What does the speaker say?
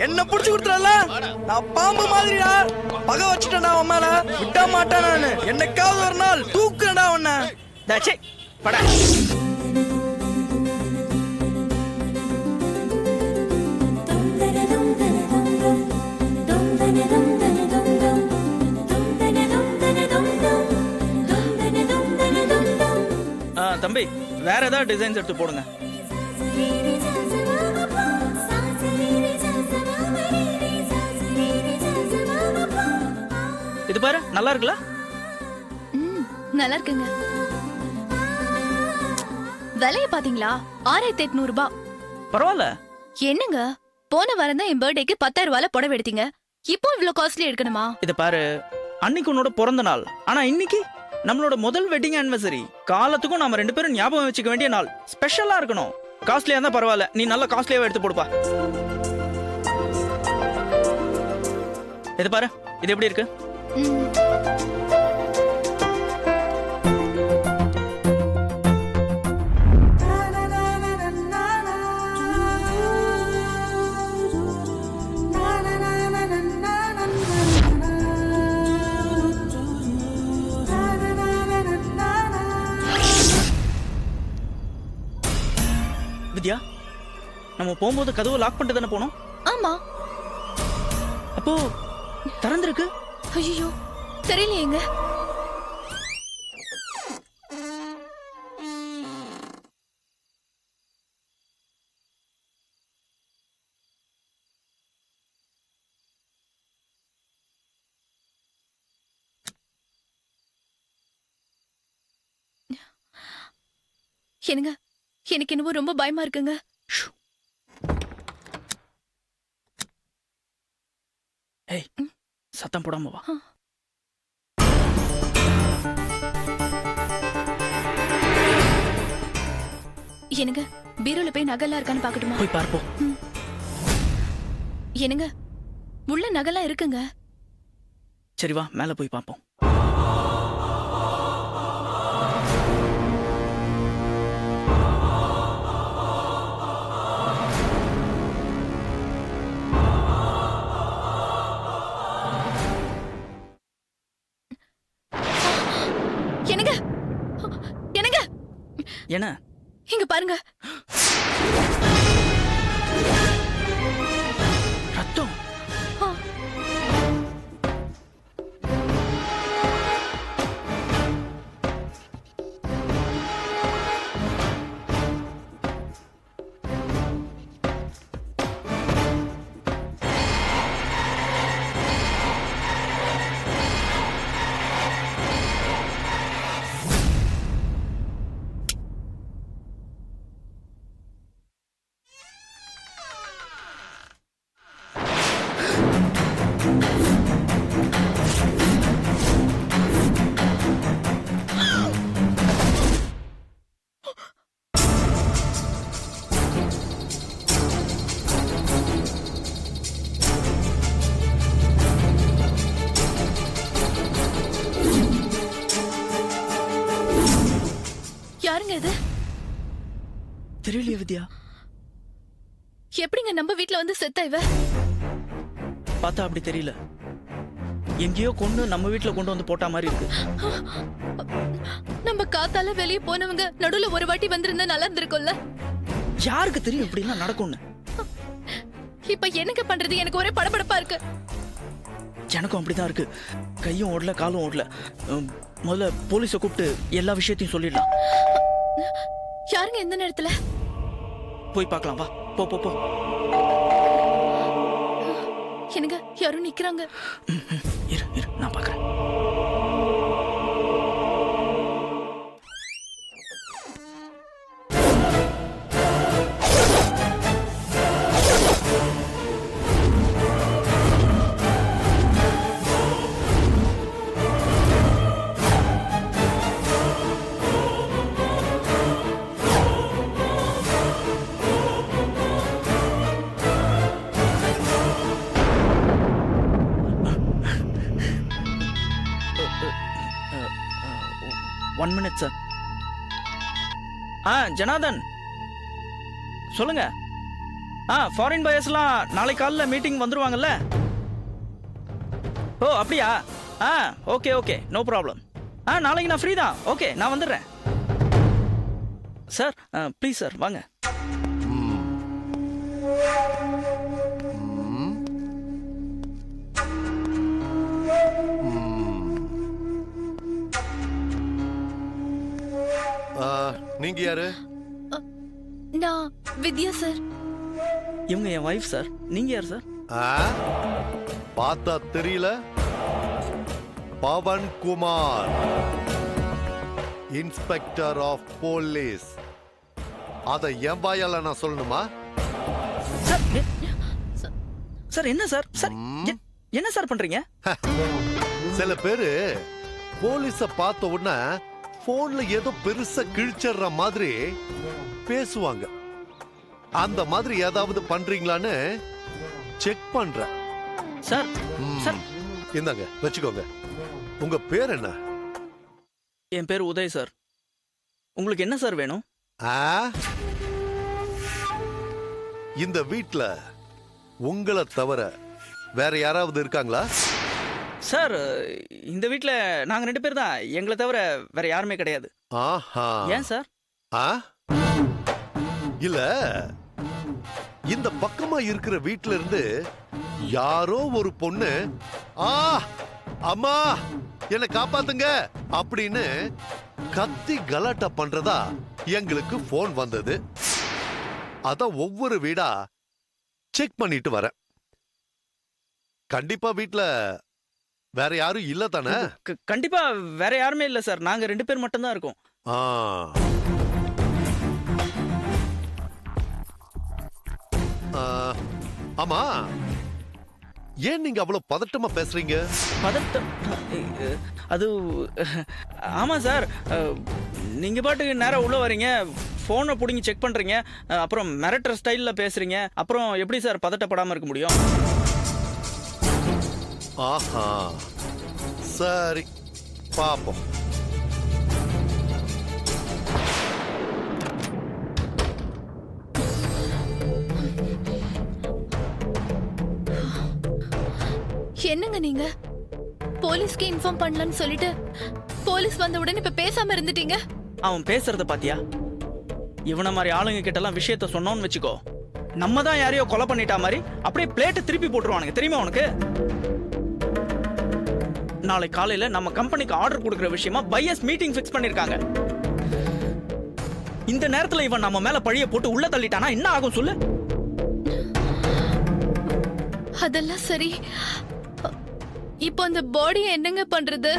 என்ன புடிச்சு கொடுத்துறல நான் பாம்பு மாதிரிடா பகை வச்சுட்டேன்டா உன் மேல விட மாட்டேன் நானு என்னைக்காவது ஒரு நாள் தூக்குறேன்டா உன்னை டச்சே பட தம்பி வேற ஏதாவது டிசைன்ஸ் எடுத்து போடுங்க இது பாரு நல்லா இருக்குல்ல நல்லா இருக்குங்க விலைய பாத்தீங்களா 6800 ரூபாய் பரவாயில்ல என்னங்க போன வாரம் தான் என் பர்த்டேக்கு 10000 ரூபாய்ல புடவை எடுத்தீங்க இப்போ இவ்வளவு காஸ்ட்லி எடுக்கணுமா இத பாரு அன்னைக்கு உன்னோட பிறந்த நாள் ஆனா இன்னைக்கு நம்மளோட முதல் வெட்டிங் ஆனிவர்சரி காலத்துக்கும் நாம ரெண்டு பேரும் ஞாபகம் வச்சுக்க வேண்டிய நாள் ஸ்பெஷலா இருக்கணும் காஸ்ட்லியா இருந்தா பரவாயில்ல நீ நல்ல காஸ்ட்லியாவே எடுத்து போடுப்பா இது பாரு இது எப்படி இருக்கு வித்யா நம்ம போகும்போது கதவு லாக் பண்ணிட்டு தானே போனோம் ஆமா அப்போ திறந்திருக்கு ஐயோ தெரியலையேங்க என்னங்க எனக்கு என்னவோ ரொம்ப பயமா இருக்குங்க ஏய் சத்தம் போடாம வா என்னங்க பீரோல போய் நகைலாம் இருக்கான்னு பாக்கட்டுமா போய் பார்ப்போம் என்னங்க உள்ள நகைலாம் இருக்குங்க சரி வா மேல போய் பார்ப்போம் என்னங்க என்னங்க என்ன இங்க பாருங்க ரத்தம் யாருங்க இது தெரியலையே வித்யா எப்படிங்க நம்ம வீட்ல வந்து செத்தா இவ பார்த்தா அப்படி தெரியல எங்கேயோ கொண்டு நம்ம வீட்டுல கொண்டு வந்து போட்ட மாதிரி இருக்கு நம்ம காத்தால வெளியே போனவங்க நடுவுல ஒரு வாட்டி வந்திருந்தா நல்லா இருந்திருக்கும்ல யாருக்கு தெரியும் இப்படி எல்லாம் நடக்கும்னு இப்ப என்னங்க பண்றது எனக்கு ஒரே படபடப்பா இருக்கு எனக்கும் அப்படிதான் இருக்கு கையும் ஓடல காலும் ஓடல முதல்ல போலீஸை கூப்பிட்டு எல்லா விஷயத்தையும் சொல்லிடலாம் யாருங்க எந்த நேரத்துல போய் பார்க்கலாம் வா போ போ போ என்னங்க யாரும் நிக்கிறாங்க இரு இரு நான் பார்க்கறேன் ஒன் மினிட் சார் ஜனார்தன் சொல்லுங்க ஃபாரின் பயர்ஸ்லாம் நாளை காலைல மீட்டிங் வந்துருவாங்கல்ல? ஓ அப்படியா? Okay okay, no problem. நாளைக்கு நான் ஃப்ரீ தான். ஓகே, நான் வந்துடுறேன் சார். ப்ளீஸ் சார், வாங்க. நீங்க யாரு? நான் வித்யா சார். இவங்க என் வைஃப் சார். நீங்க யார் சார்? பார்த்தா தெரியல. Pavan Kumar, inspector of police. அத என் வாயால நான் சொல்லணுமா? சார் என்ன சார்? சார் என்ன சார் பண்றீங்க? சில பேரு போலீஸ பார்த்த உடனே போன்ல ஏதோ பெருசா கிழிச்சற மாதிரி பேசுவாங்க. அந்த மாதிரி ஏதாவது பண்றீங்களான்னு செக் பண்றேன். சார் சார் இந்தாங்க வச்சுக்கோங்க. உங்க பேர் என்ன? என் பேர் உதய் சார். உங்களுக்கு என்ன சார் வேணும்? இந்த வீட்ல உங்களை தவிர வேற யாராவது இருக்காங்களா? சார் இந்த வீட்ல நாங்க 2 பேர் தான். எங்களை தவிர வேற யாருமே கிடையாது. ஆஹா. ஏன் சார்? இல்ல, இந்த பக்கமா இருக்கிற வீட்ல இருந்து யாரோ ஒரு பொண்ணு அம்மா என்ன காப்பாத்துங்க அப்படின்னு கத்தி கலாட்டா பண்றதா எங்களுக்கு போன் வந்தது. அதான் ஒவ்வொரு வீடா செக் பண்ணிட்டு வரேன். கண்டிப்பா வீட்ல வேற யாரும் இல்ல தானே? கண்டிப்பா வேற யாருமே இல்ல சார். நாங்க 2 பேர் மட்டும் தான் இருக்கோம். ஆமா, ஏன் நீங்க அவ்வளவு பதட்டமா பேசுறீங்க? பதட்டம்? அது ஆமா சார், நீங்க பாட்டுக்கு நேரா உள்ள வரீங்க, போனை புடிங்கி செக் பண்றீங்க, அப்புறம் மிரட்டர் ஸ்டைல்ல பேசுறீங்க. அப்புறம் எப்படி சார் பதட்டப்படாம இருக்க முடியும்? ஆஹா, சரி பாப்போம். என்னங்க நீங்க? போலீஸ்க்கு இன்ஃபார்ம் பண்ணலன்னு சொல்லிட்டு போலீஸ் வந்த உடனே இப்ப பேசாம இருந்துட்டீங்க. அவன் பேசுறத பாத்தியா? இவன மாதிரி ஆளுங்க கிட்ட எல்லாம் விஷயத்த சொன்னோன்னு வச்சுக்கோ, நம்ம தான் யாரையோ கொலை பண்ணிட்டா மாதிரி அப்படியே பிளேட்டை திருப்பி போட்டுருவானுங்க. தெரியுமா உனக்கு? நாளை காலையில நம்ம கம்பெனிக்கு ஆர்டர் கொடுக்கிற விஷயமா பையர்ஸ் மீட்டிங் ஃபிக்ஸ் பண்ணிருக்காங்க. இந்த நேரத்துல இவன் நம்ம மேல பழிய போட்டு உள்ள தள்ளிட்டானா என்ன ஆகும் சொல்லு? அதெல்லாம் சரி, இப்போ அந்த பாடியை என்னங்க பண்றது?